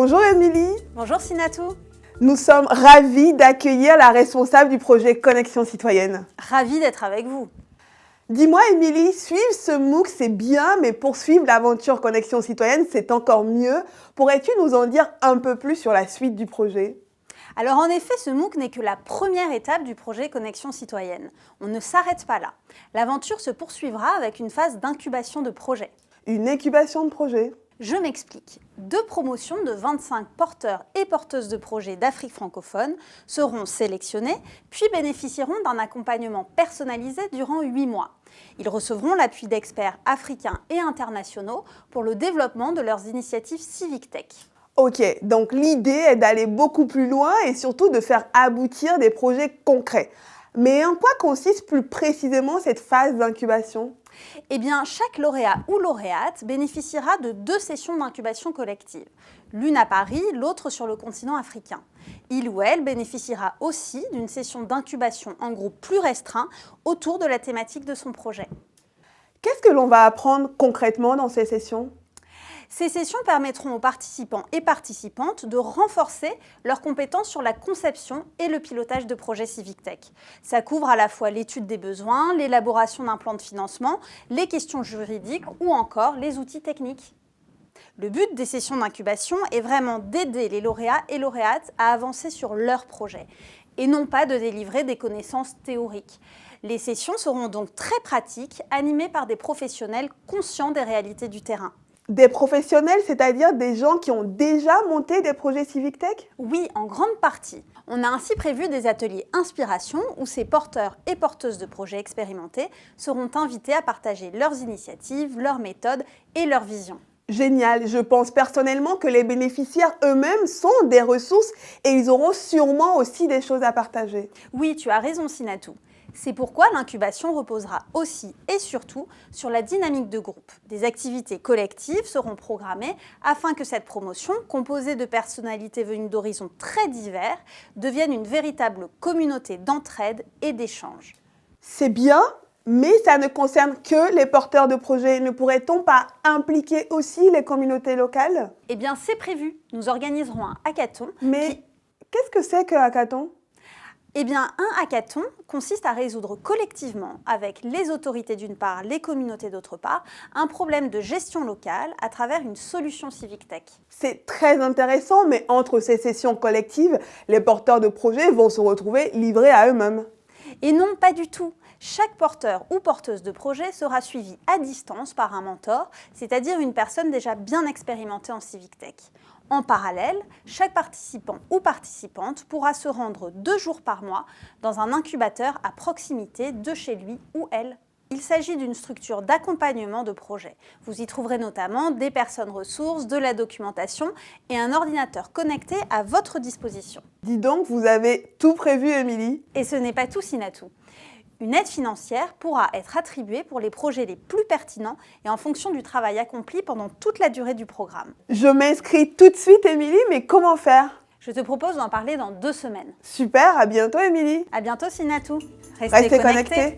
Bonjour Émilie. Bonjour Sinatou. Nous sommes ravis d'accueillir la responsable du projet Connexion Citoyenne. Ravie d'être avec vous. Dis-moi Émilie, suivre ce MOOC c'est bien, mais poursuivre l'aventure Connexion Citoyenne c'est encore mieux. Pourrais-tu nous en dire un peu plus sur la suite du projet ? Alors en effet, ce MOOC n'est que la première étape du projet Connexion Citoyenne. On ne s'arrête pas là. L'aventure se poursuivra avec une phase d'incubation de projet. Une incubation de projet ? Je m'explique. 2 promotions de 25 porteurs et porteuses de projets d'Afrique francophone seront sélectionnés, puis bénéficieront d'un accompagnement personnalisé durant 8 mois. Ils recevront l'appui d'experts africains et internationaux pour le développement de leurs initiatives Civic Tech. Ok, donc l'idée est d'aller beaucoup plus loin et surtout de faire aboutir des projets concrets. Mais en quoi consiste plus précisément cette phase d'incubation ? Eh bien, chaque lauréat ou lauréate bénéficiera de 2 sessions d'incubation collective. L'une à Paris, l'autre sur le continent africain. Il ou elle bénéficiera aussi d'une session d'incubation en groupe plus restreint autour de la thématique de son projet. Qu'est-ce que l'on va apprendre concrètement dans ces sessions ? Ces sessions permettront aux participants et participantes de renforcer leurs compétences sur la conception et le pilotage de projets Civic Tech. Ça couvre à la fois l'étude des besoins, l'élaboration d'un plan de financement, les questions juridiques ou encore les outils techniques. Le but des sessions d'incubation est vraiment d'aider les lauréats et lauréates à avancer sur leur projet et non pas de délivrer des connaissances théoriques. Les sessions seront donc très pratiques, animées par des professionnels conscients des réalités du terrain. Des professionnels, c'est-à-dire des gens qui ont déjà monté des projets Civic Tech ? Oui, en grande partie. On a ainsi prévu des ateliers inspiration où ces porteurs et porteuses de projets expérimentés seront invités à partager leurs initiatives, leurs méthodes et leurs visions. Génial, je pense personnellement que les bénéficiaires eux-mêmes sont des ressources et ils auront sûrement aussi des choses à partager. Oui, tu as raison Sinatou. C'est pourquoi l'incubation reposera aussi et surtout sur la dynamique de groupe. Des activités collectives seront programmées afin que cette promotion, composée de personnalités venues d'horizons très divers, devienne une véritable communauté d'entraide et d'échange. C'est bien, mais ça ne concerne que les porteurs de projets. Ne pourrait-on pas impliquer aussi les communautés locales ? Eh bien, c'est prévu. Nous organiserons un hackathon. Mais qu'est-ce que c'est qu'un hackathon ? Eh bien, un hackathon consiste à résoudre collectivement, avec les autorités d'une part, les communautés d'autre part, un problème de gestion locale à travers une solution Civic Tech. C'est très intéressant, mais entre ces sessions collectives, les porteurs de projets vont se retrouver livrés à eux-mêmes. Et non, pas du tout. Chaque porteur ou porteuse de projet sera suivi à distance par un mentor, c'est-à-dire une personne déjà bien expérimentée en Civic Tech. En parallèle, chaque participant ou participante pourra se rendre 2 jours par mois dans un incubateur à proximité de chez lui ou elle. Il s'agit d'une structure d'accompagnement de projet. Vous y trouverez notamment des personnes ressources, de la documentation et un ordinateur connecté à votre disposition. Dis donc, vous avez tout prévu, Émilie. Et ce n'est pas tout, Sinatou. Une aide financière pourra être attribuée pour les projets les plus pertinents et en fonction du travail accompli pendant toute la durée du programme. Je m'inscris tout de suite, Émilie, mais comment faire ? Je te propose d'en parler dans 2 semaines. Super, à bientôt, Émilie. À bientôt, Sinatou. Restez connectés.